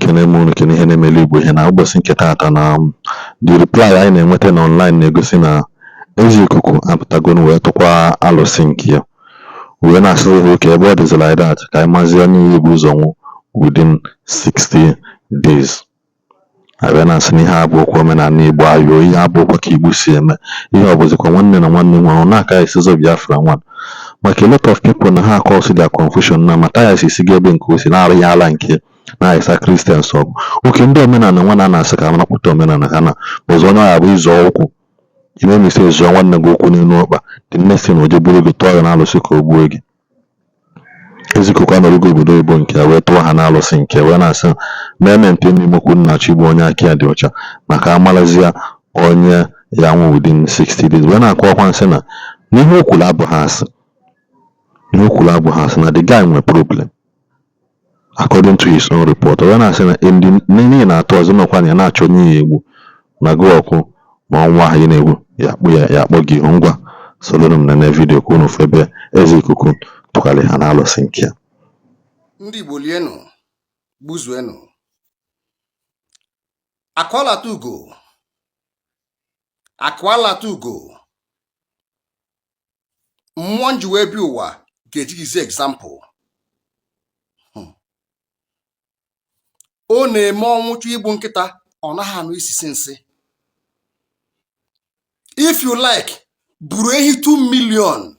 ekene m unu kene ihe na-emeli Igbo ihe na ụbọchị nke taata na the reply anyị na-enweta na online na-egosi na Eze Ikuku apụtagonu wee tụkwa alụsị nke ya wee na-asị ha oke ebe ọ dịzị like that ka anyị mazie onye Igbo ụzọ nwụ within 60 days. Abịa na-asị na ihe abụ okwu omenala Igbo ayọ ihe abụ okwu ka Igbo si eme ihe ọ bụzikwa nwanne na nwanne nwụrụ na-aka isizo Biafra nwan maka a lot of people na ha akọsi their confusion na Matthias isigo ebe nke o si na-arụghị ala nke na-ayịsa Christians ọgụ oke ndị omenala nwa na-asị ka a napụta omenala ha na ọzọ onye ọya bụ ịzọ ụkwụ ime misi zụọ nwanne gị ụkwụ n'elu ọkpa dị nnesin oje buru gị tụọ ya n'alụsị ka o gbuo gị. Eze Ikuku anọrọgo obodo oyibo nke wee tụọ ha n'alụsị nke wee na-asị na-emente n'imokwu nnachi Igbo onye aka ya dị ọcha maka amalazi onye ya nwụ within 60 days wee na-akọwakwa nsị na n'ihe okwulu abụghị asị ihe okwulu abụghị asị na the guy nwere problem according to his own report. Wee na-asị na n'ihi na-atụ ọzọ nọkwa na ya na-achọ onye ya egwu na gị ọkwụ ma ọnwa ahụ ị na-egwu ya akpọ gị ihu ngwa soro m na vidio ka unu febe Eze Ikuku tụgharị ha n'alụsị nke ya. Ndị Igbo lienu gbuzuenu akwalata ugo mmụọ nji wee bi ụwa ga-ejigizi example ọ na-eme ọnwụchụ igbu nkịta ọ naghị anụ isisi nsị. If you like buru ehi 2 million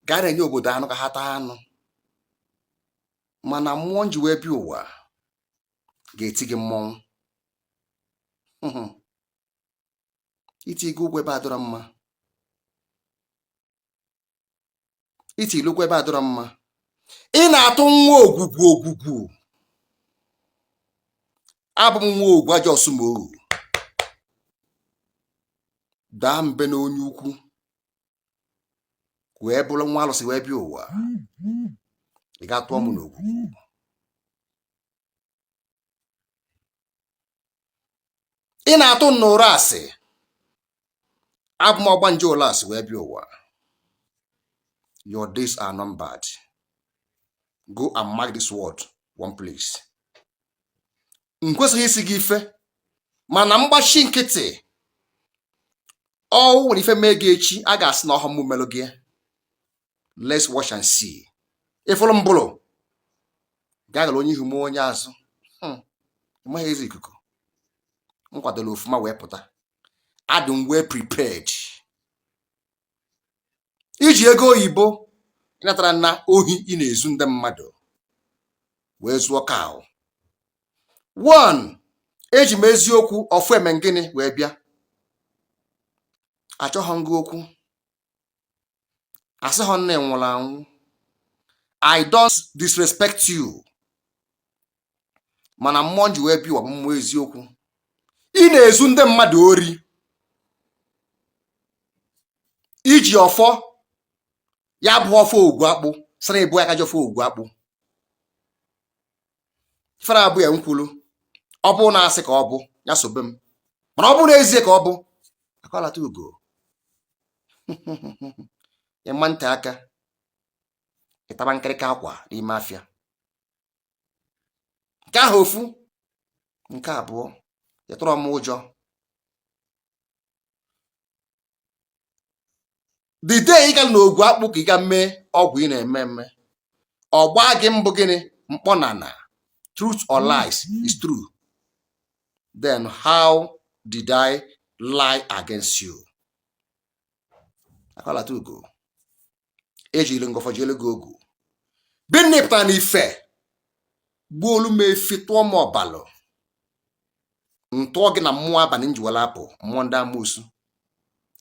gaa na-enye obodo anụ ka ha taa anụ mana mmụọ nji wee bi ụwa ga-eti gị mmọnwụ iti gị ụgwọ ebe adọrọ mma iti ilukwa ebe adọrọ mma ị na-atụ nwa ogwugwu abụ m nwa ogwu ajọ ọsụmohu daa mbe na onye ukwu wee bụrụ nwa alụsị wee bịa ụwa ị ga-atụọ m n'ogwugwu. Ị na-atụ n'ụra asị abụ m ọgbanje ụlọ asị wee bịa ụwa. Your days are numbered. Go and mark this word one place. Nkwesịghị isi gị ife mana mgbachi nkịtị ọ nwere ife mee gị echi a ga-asị na ọhụ m melụ gị. Let's watch and see. Ịfụrụ mbụlụ gagara onye ihu m onye azụ ịmaghị Eze Ikuku m kwadoro ofuma wee pụta adị m wee prepared iji ego oyibo ịnatara na ohi ị na-ezu ndị mmadụ wee zụọ kaụ. One, eji m eziokwu ọfụ eme gịnị wee bịa achọghọ ngị okwu asịghọ nne nwụrụ anwụ. I don't disrespect you mana mmụọ nji wee bịa mmụọ eziokwu ị na-ezu ndị mmadụ ori iji ọfọ ya bụ ọfọ ogwu akpụ sara ebu aka jọfọ ogwu akpụ fara abụ ya nkwulu ọ bụ na asị ka ọ bụ ya sobe m mana ọ bụ n'ezie ka ọ bụ akwalata ugo ịma ntị aka ịtaba nkịrịka akwa n'ime afịa. Nke ahụ ofu. Nke abụọ ịtụrụ m ụjọ. The day ị ga n'ogwu akpụ ka ị ga mee ọgwụ ị na-eme eme ọ gbaa gị mbụ gịnị mkpọnana truth or lies is true. Then how did I lie against you? Akwalata ugo ejiri ngọfọ jele gị ogu binipụta n'ife gbuolu m efi tụọ m ọbalụ ntụọ gị na mmụọ abalị njiwela apụ mmụọ ndị amoosu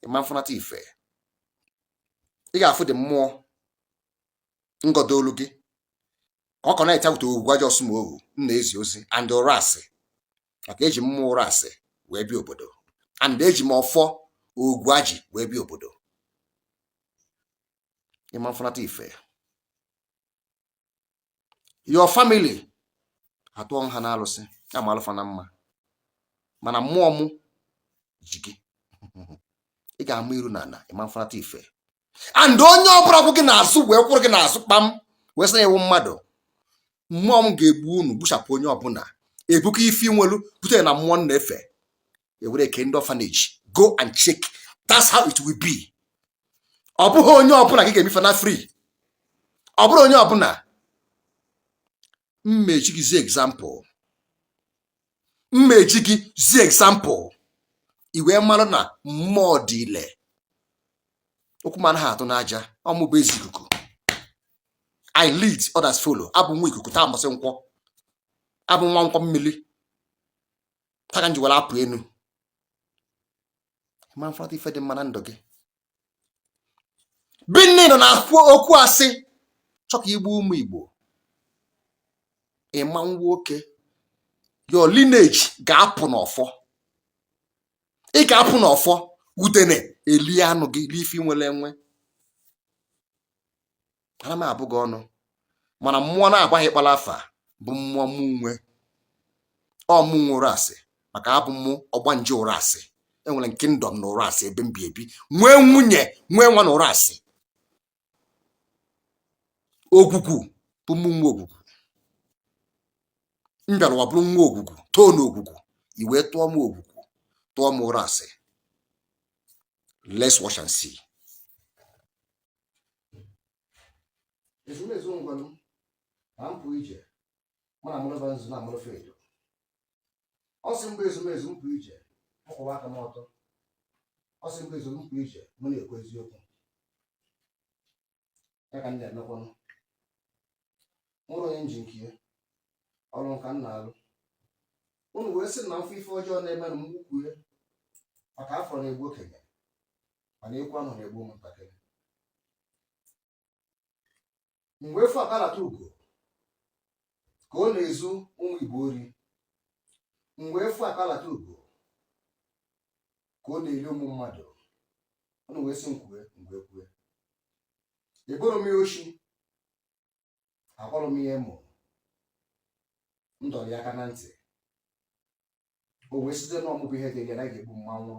ịma mfunata ife ị ga-afụ dị mmụọ ngodo olu gị ka ọ kọ na-ete wụta ogwu ajọ ọsụmohu nna ezi ozi and ụra asị maka eji mmụọ ụra asị wee bịa obodo and eji m ọfọ ogwu aji wee bịa obodo. Ịma mfunata ife your family atụọ ha n'alụsị ya ma alụfa na mma mana mmụọ mụ ji gị ị ga-ama iru n'ala. Ịma mfunata ife and onye ọbụla kwụ gị n'azụ wee kwụrụ gị n'azụ kpam wee sị na ewu mmadụ mmụọ m ga-egbu unu gbuchapụ onye ọbụla ebuka ifi nwelu bute na mmụọ na-efe ewere ke ndị orphanage go and check. That's how it will be. Ọ bụghị onye ọbụla gị ga-emefe na free. Ọ bụrụ onye ọbụla. Mmechi gị zi example. Mmechi gị zi example. Iwe mara na mmụọ dị ile. Okwu mana ha atụ n'aja. Ọmụ bụ Eze Ikuku. I lead, others follow. Abụ nwa ikuku taa mbọsị nkwọ. Abụ nwa nkwọ mmiri. Taga njiwala apụ enu. Ma mfọdụ ife dị mma na ndụ gị. Binni nọ na okwu asị. Chọka igbu ụmụ Igbo. Ịma nwoke. Your lineage ga-apụ n'ọfọ. Ị ga-apụ n'ọfọ. Udene eli anụ gị lifi nwere enwe. Ana m abụ gị ọnụ. Mana mmụọ na-agbaghị kpala afa bụ mmụọ mụ nwe. Ọ mụ nwụrụ asị maka abụ mụ ọgbanje ụra asị. Enwere kingdom na ụra asị ebe m bi ebi. Nwee nwunye, nwee nwa na ụra asị. Ogwugwu bụ mụ nwa ogwugwu. M bịara ụwa bụrụ nwa ogwugwu, too na ogwugwu. I wee tụọ m ogwugwu, tụọ m ụra asị. Let's watch and see. Ezumezu ngwanụ na mpụ ije mụ na mụrụ banzu na mụrụ fedo. Ọ sị mbụ ezumezu mpụ ije mụkwụwa aka m ọtọ. Ọ sị mbụ ezumezu mpụ ije mụ na-ekwu eziokwu. Ya ka m na-emekwanụ. Mụrụ onye nji nke ya ọrụ nka m na-alụ. Unu wee sị na mfụ ife ọjọọ na-eme na mgbukwu ya maka afọ na-egbu okenye mana ekwu ahụ na-egbu ụmụntakịrị. Mgbe efu akalata ugo ka ọ na-ezu ụmụ Igbo ori. Mgbe efu akalata ugo ka ọ na-eri ụmụ mmadụ. Unu wee sị nkwue mgbe kwue. Eboro m ya oshi. Akpọrọ m ihe mụ. M dọrọ ya aka na ntị. O wee site n'ọmụbụ ihe dị ya na ga-egbu mmanwụ.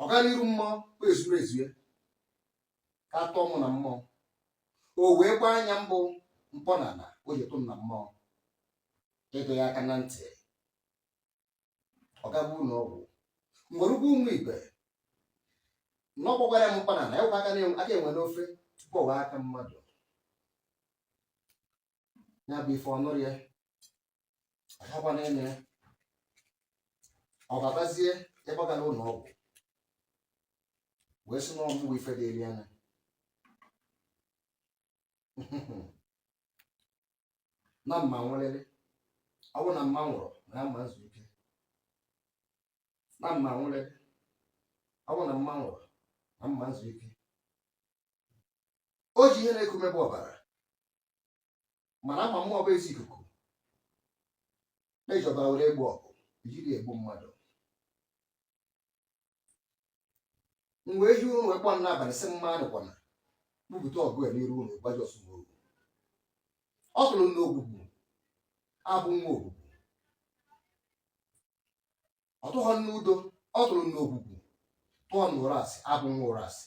Ọ gaa n'iru mmụọ bụ ezuru ezu ya. Ka tụọ mụ na mmụọ. O wee gbaa anya mbụ mpọ na ala o ji tụ m na mmụọ. Ịdọ ya aka na ntị. Ọ gaba ụlọ ọgwụ. Mgbe ugwu ụmụ Igbo. N'ọgwụgwara m mpọ na ala ya aka enwe n'ofe tupu ọ wee aka mmadụ. Ya bụ ife ọnụrụ ya. Ọgaba na-ene ya. Ọ babazie ebe ọ gara ụlọ ọgwụ. Wee sị na ọmụgwọ ife dị eri anya. Na mma nwelele. Ọ bụ na mma nwụrụ na mma nzu ike. Na mma nwelele. Ọ bụ na mma nwụrụ na mma nzu ike. O ji ihe na-eku mebe ọbara. Mana ama mmụọ bụ Eze Ikuku. Eji ọbara were egbu ọgụ. Ejiri egbu mmadụ. Mgbe ehi unu wee kpọọ n'abalị sị mmadụ kwana bupụta ọgụ ya n'iru unu gbaji ọsụgbo ogwu. Ọ tụrụ n'ogwugwu abụ nwa ogwugwu. Ọ tụghọ n'udo ọ tụrụ n'ogwugwu tụọ n'ụra asị abụ nwa ụra asị.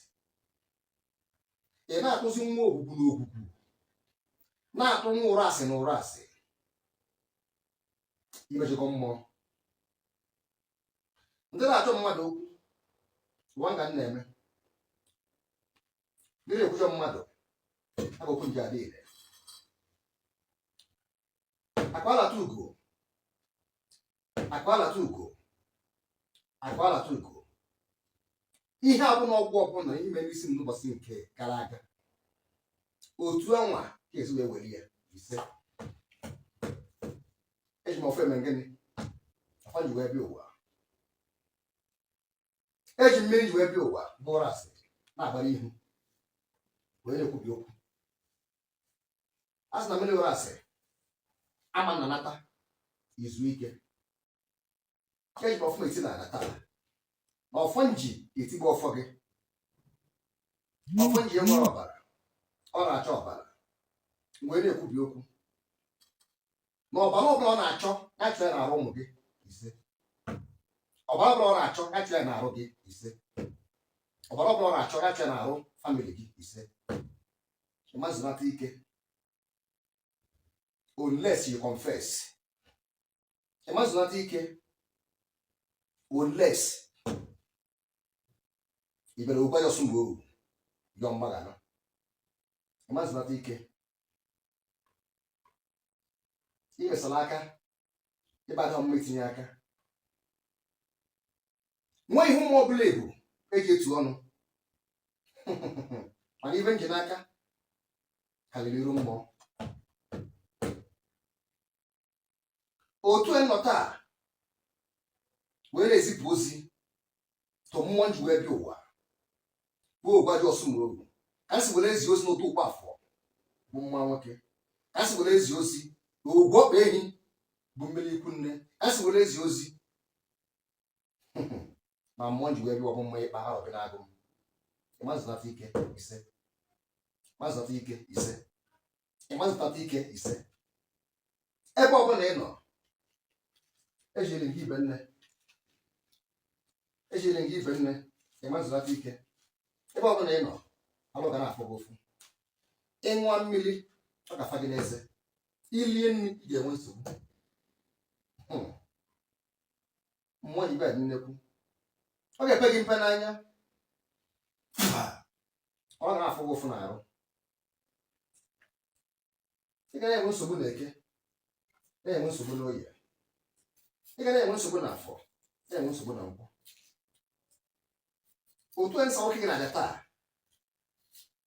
Ị na-atụzi nwa ogwugwu n'ogwugwu na-atụ nwa ụra asị na ụra asị. Imejikọ mmụọ. Ndị na-achọ mmadụ okwu ụwa nga m na-eme. Ndị na-ekwujọ mmadụ agụkwu nji adị ire. Akwalata ugo. Akwalata ugo. Akwalata ugo. Ihe abụ na ọgwụ ọbụla ihe mere isi m n'ụbọchị nke gara aga. Otu anwa ka ezi wee were ya ise. Eji m ofe eme gịnị? Afọ ji wee bịa ụwa. Eji mmiri ji wee bịa ụwa bụrụ asị na-agbara ihu wee na-ekwubi okwu. A sị na mmiri ụra asị ama na nata izu ike. Eji m ọfụma eti na ala taa. Na ọfọ nji etigbu ọfọ gị. Ọfọ nji enwere ọbara. Ọ na-achọ ọbara. Wee na-ekwubi okwu. Na ọbara ọbụla ọ na-achọ ya chụọ ya n'arụ ụmụ gị ise. Ọbara ọbụla ọ na-achọ ya chụọ ya n'arụ gị ise. Ọbara ọbụla ọ na-achọ ya chụọ ya n'arụ famili gị ise. ịmazụnata ike unless you confess. Ịmazụnata ike unless ibere ụgwa ya ọsụ mgbe oru yọ mgbaghara. Ịmazụnata ike imesala aka ịbada ọmụma itinye aka. Nwa ihu mmụọ ọbụla ebu eji etu ọnụ mana ibe nje n'aka karịrị iru mmụọ. Otu nọ taa wee na-ezipụ ozi tụ mmụọ nji wee bịa ụwa bụ ụgwa dị ọsụ mgbe oru. Ka si were ezi ozi n'otu ụkwa afọ bụ mma nwoke. Ka si were ezi ozi na ogwu ọkpa ehi bụ mmiri ikwu nne. Ka si were ezi ozi ma mmụọ nji wee bịa ọ bụ mma ịkpa arọ na agụ. Ịmazụnata ike ise. Ịmazụnata ike ise. Ịmazụnata ike ise. Ebe ọbụla ị nọ ejiri gị ibe nne. Ejiri gị ibe nne. Ịmazụnata ike. Ebe ọbụla ị nọ alụ ga na-afọ gị ofu. Ịṅụọ mmiri ọ ga-afa gị n'eze. Ilie nri ị ga-enwe nsogbu. Mmụọ ji bed nnekwu ọ ga-epe gị mpe n'anya. Ọ ga-afụ gị ụfụ n'arụ. Ị ga na-enwe nsogbu n'eke, na-enwe nsogbu n'oye. Ị ga na-enwe nsogbu n'afọ, na-enwe nsogbu na nkwọ. Otu nsa nwoke gị na-aja taa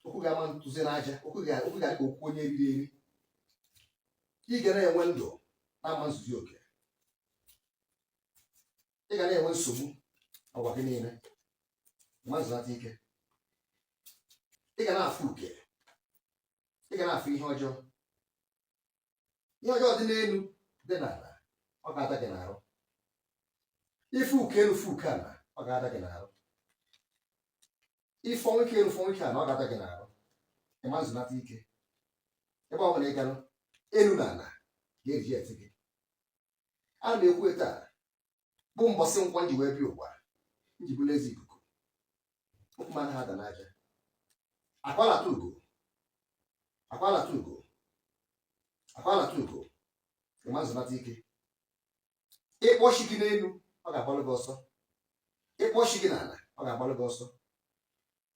okwu ga-ama ntụzi n'aja. Okwu ga-adị ka okwu onye riri eri. Ị ga na-enwe ndụ na-ama nzuzi oke. Ị ga na-enwe nsogbu ọgwa gị niile. Ịmazụnata ike. Ị ga na-afụ uke. Ị ga na-afụ ihe ọjọọ. Ihe ọjọọ dị n'elu dị n'ala ọ ga-ada gị n'arụ. Ife uke elu fụ uke ala ọ ga-ada gị n'arụ. Ife ọnwụ ike elu fụ ọnwụ ike ala ọ ga-ada gị n'arụ. Ịmazụnata ike. Ebe ọ bụla ị ganụ elu na ala ga-eji eti gị. A na-ekwu taa bụ mbọsị nkwọ nji wee bịa ụwa nji bụrụ eze ikuku. Okwu m anaghị ada n'aja. Akwalata ugo. Akwalata ugo. Akwalata ugo. Ịmazụnata ike. Ịkpọchi gị n'elu ọ ga-agbalụ gị ọsọ. Ịkpọchi gị n'ala ọ ga-agbalụ gị ọsọ.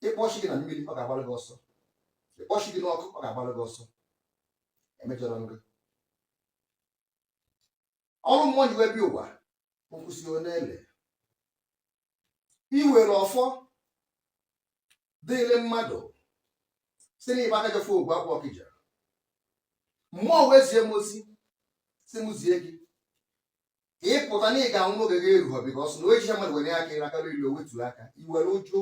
Ịkpọchi gị na mmiri ọ ga-agbalụ gị ọsọ. Ịkpọchi gị n'ọkụ ọ ga-agbalụ gị ọsọ. Emejọrọ ngị. Ọrụ mmụọ ji wee bịa ụwa nkwụsị onele. Iwere ọfọ dịrị mmadụ si n'ịba aka jefe ogwu agwụ Okija. Mmụọ wee zie m ozi si m zie gị ka ị pụta na ị ga-anwụ n'oge gị erughọ bikọs na ojihe mmadụ were aka iri aka iri o wetu aka. Iwere ụjụ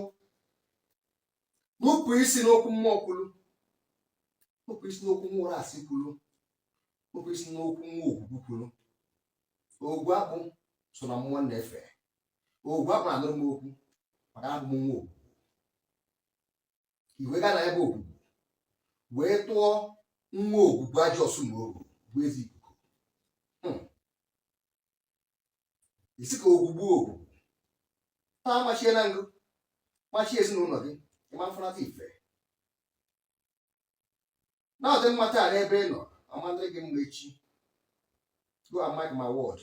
nupụ isi n'okwu mmụọ kwuru. Nupụ isi n'okwu nwụrụ asị kwuru. Nupụ isi n'okwu nwa ogwugwu kwuru. Ogwu akpụ so na mmụọ na-efe. Ogwu akpụ na-anụrụ m okwu maka abụ m nwa ogwu. Iwe ga na ebe ogwugwu wee tụọ nwa ogwugwu ajọ ọsụ na ogwu bụ eze ikuku. Isi ka ogwugwu ogwugwu taa machie na ngụ machie ezinụlọ gị. Ịma mfụnata ife na ọ dị mma taa n'ebe ị nọ amandịrị gị mgbe echi. Go and mark my word.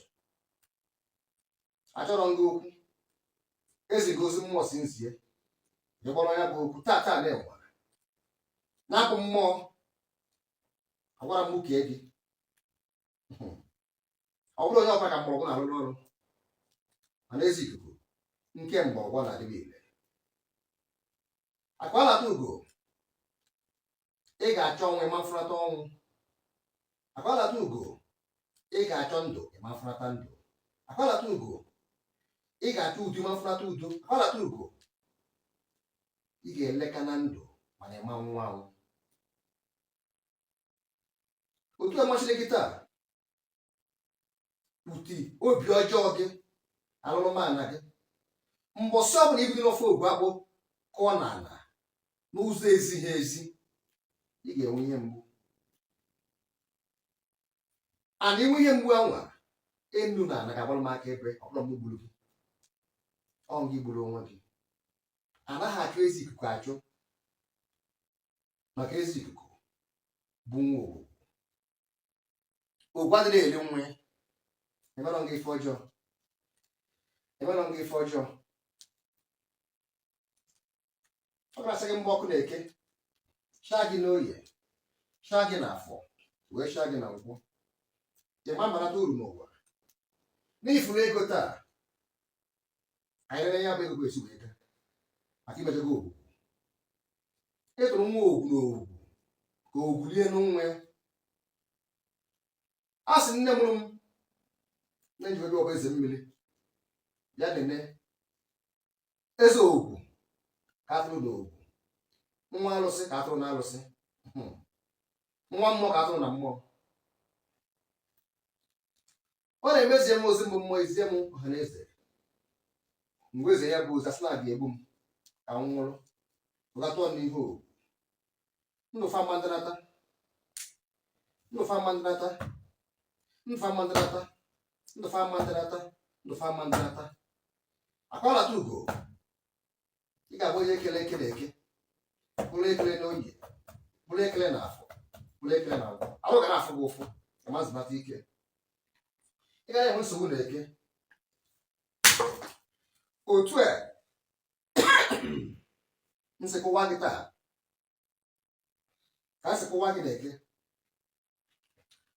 Achọrọ ngị okwu ezigozi mmụọ si nzie ịkpọrọ ya bụ okwu taa na-enwe na-abụ mmụọ. Agwara m uke gị ọ bụrụ onye ọbụla ka mgbọrọgwụ na-arụ n'ọrụ mana eze ikuku nke mgbọrọgwụ na-adịghị ile. Akwalata ugo. Ị ga-achọ ọnwụ ịma mfụnata ọnwụ. Akwalata ugo. Ị ga-achọ ndụ ịma mfụnata ndụ. Akwalata ugo. Ị ga-achọ udo ịma mfụnata udo. Akwalata ugo. Ị ga-eleka na ndụ mana ịma nwa anwụ. Otu amachiri gị taa uti obi ọjọọ gị alụrụmana gị mbọsị ọbụla ibido n'ofe ogwu akpụ kụọ n'ala n'ụzọ ezighi ezi ị ga-enwe ihe mgbu. Ana inwe ihe mgbu anwa enu na ana ga-agbara m aka ebe ọ bụla m gburu gị. Ọ gị gburu onwe gị. Anaghị achụ ezi ikuku achụ maka ezi ikuku bụ nwa ogwu. Ogwu adịghị ele nwa ya. Emerọ nga ife ọjọọ. Emerọ nga ife ọjọọ. Ọ ga-asị gị mgbe ọkụ na-eke, shaa gị n'oye, shaa gị n'afọ, wee shaa gị na nkwụ. Ịma mbarata uru n'ụwa. N'ifuru ego taa, anyị rere ya bụ ego ga-esi wee gaa maka imejego ogwu. Ịtụrụ nwa ogwu n'ogwu ka ogwu lie n'nwa ya. A sị nne mụrụ m na njibebe ọbụ eze mmiri ya nene eze ogwu ka atụrụ n'ogwu, nwa alụsị ka atụrụ na alụsị, nwa mmụọ ka atụrụ na mmụọ. Ọ na-emezie m ozi mbụ mmụọ izie m ọha na eze. Mgbe eze ya bụ ozi asị na-abịa egbu m ka m nwụrụ ụgatụọ n'ihu ogwu. Ndụfa mandịnata, ndụfa mandịnata, ndụfa mandịnata, ndụfa mandịnata, ndụfa mandịnata. Akwalata ugo, ị ga-abụ onye ekele ekele eke, bụrụ ekele n'oye, bụrụ ekele na afọ, bụrụ ekele na agwụ. Ahụ ga na-afụ gị ụfụ ka ma zụnata ike. Ị gaghị enwe nsogbu na eke. Otu a nsị kụwa gị taa ka a sị kụwa gị na eke,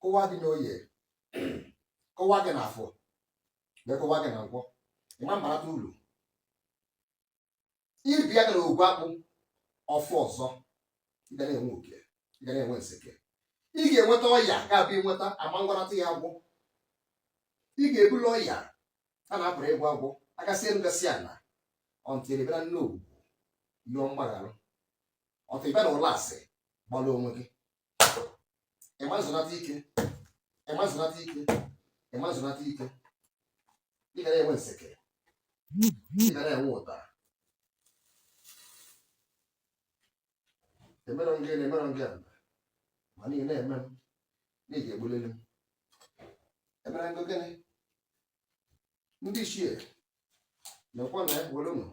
kụwa gị n'oye, kụwa gị na afọ, wee kụwa gị na nkwọ. Ịma mbarata uru. Iri ya gara ogwu akpụ ọfụ ọzọ, ị ga na-enwe oke, ị ga na-enwe nseke. Ị ga-enweta ọya ga-abụ inweta ama ngwarata ya agwụ. Ị ga-ebulu ọya a na-apụrụ ịgwọ agwọ agasị elu gasị ala ọntịrị bịara nne ogwu yọọ mgbagharụ, ọtịrị bịa na ụlọ asị gbalụ onwe gị. Ịma nzụnata ike, ịma nzụnata ike, ịma nzụnata ike. Ị ga na-enwe nseke, ị ga na-enwe ụda. Emerọ ngị na emerọ ngị ala ma n'ihi na-eme m na ị ga-egbulili m. Emere ngo gịnị? Ndị Ishie na-ekwe na were ụnụ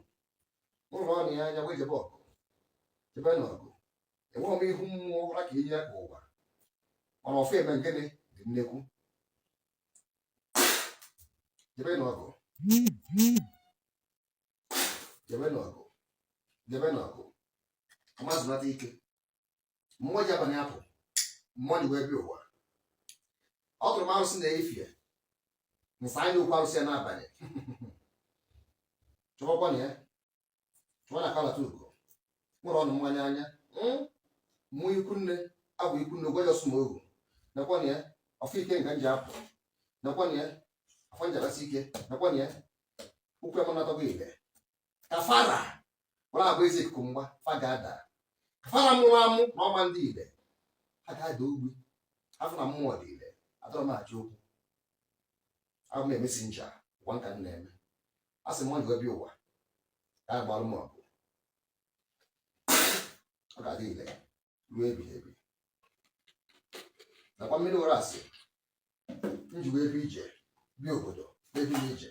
ụlọ ọnụ ya anya wee jebe ọgụ, jebe n'ọgụ. Enweghị m ihu mmụọ ụra ka iyi ya ka ụwa, mana ọfụ eme ngịnị dị nnekwu. Jebe n'ọgụ, jebe n'ọgụ, jebe n'ọgụ. Amazụnata ike. Mmụọ ji abalị apụ, mmụọ ji wee bịa ụwa. Ọ tụrụ m arụsị na-efie nsa anya okwu arụsị ya n'abalị. Chọbakwa na ya, chọba na akwalata ugo, nwere ọnụ mmanya anya. Mmụọ ikwu nne abụ ikwu nne gwaja ọsụ ma ohu. Nakwa na ya, ọfụ ike nga nji apụ. Nakwa na ya, afọ njabasị ike. Nakwa na ya, ukwu ya mụnatọgọ ile. Kafara wala abụ eze ikuku mgba fa ga-ada. Kafara mụrụ amụ na ọma ndị ile ha ga-ada ogbi. Afọ na mmụọ dị ile. Adọrọ m achọ okwu. Abụ m emesi ncha ụwa nka m na-eme. A sị m ọ dị ụwa ka a gbalụ m ọgụ. Ọ ga-adị ile ruo ebighị ebi. Nakwa mmiri ụra asị njiwe ebe ije bịa obodo ebighị ije.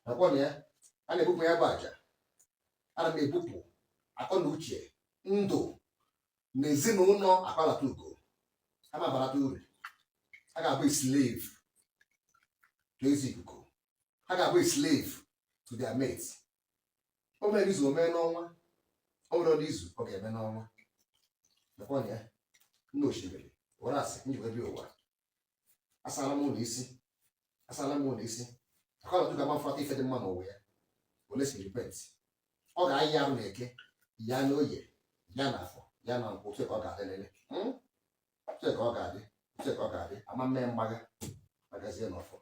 Nakwa na ya a na-ebupụ ya bụ aja. Ana m ebupụ akọ na uche ndụ na ezinụlọ akwalata ugo. Ha ma-abarata uru. Ha ga-abụ slave to Eze Ikuku. Ha ga-abụ slave to their mates. O mere izu o mee n'ọnwa, o mere n'izu ọ ga-eme n'ọnwa. Nakwa na ya nne osimiri were asị njiwe bịa ụwa. Asala m ụlọ isi, asala m ụlọ isi. Akwalata ugo ama-afọta ife dị mma n'ụwa ya. Ole si repent. Ọ ga-ayị arụ na eke, ya na oye, ya na afọ, ya na nkwụ. Otu ka ọ ga-adị lele. Otu ka ọ ga-adị, otu ka ọ ga-adị. Ama mme mgbaga magazie n'ọfọ.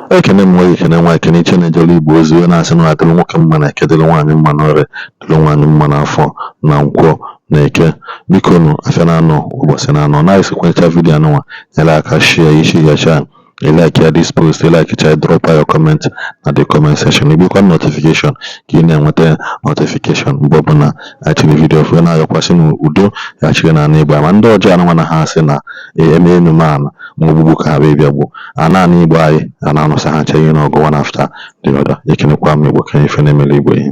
Ekene m nwoke, ekene nwa, ekene iche na-ejere Igbo ozi wee na-asị na adịrị nwoke mma na eke, dịrị nwaanyị mma n'ọrịa, dịrị nwaanyị mma n'afọ na nkwọ na eke. Biko nụ afịa na-anọ ụbọchị na-anọ na-esikwanyecha vidiyo anụnwa nyere aka share Ishi gacha. You like here this post, you like it, drop by your comment at the comment section. If you want notification, you know what notification. Bobble na actually video for now. Your question udo actually na neighbor. Mando jana wana hasena eme man mubuka baby abu. Ana neighbor I ana no sahancha you know go one after the other. You can kwa me work in family way.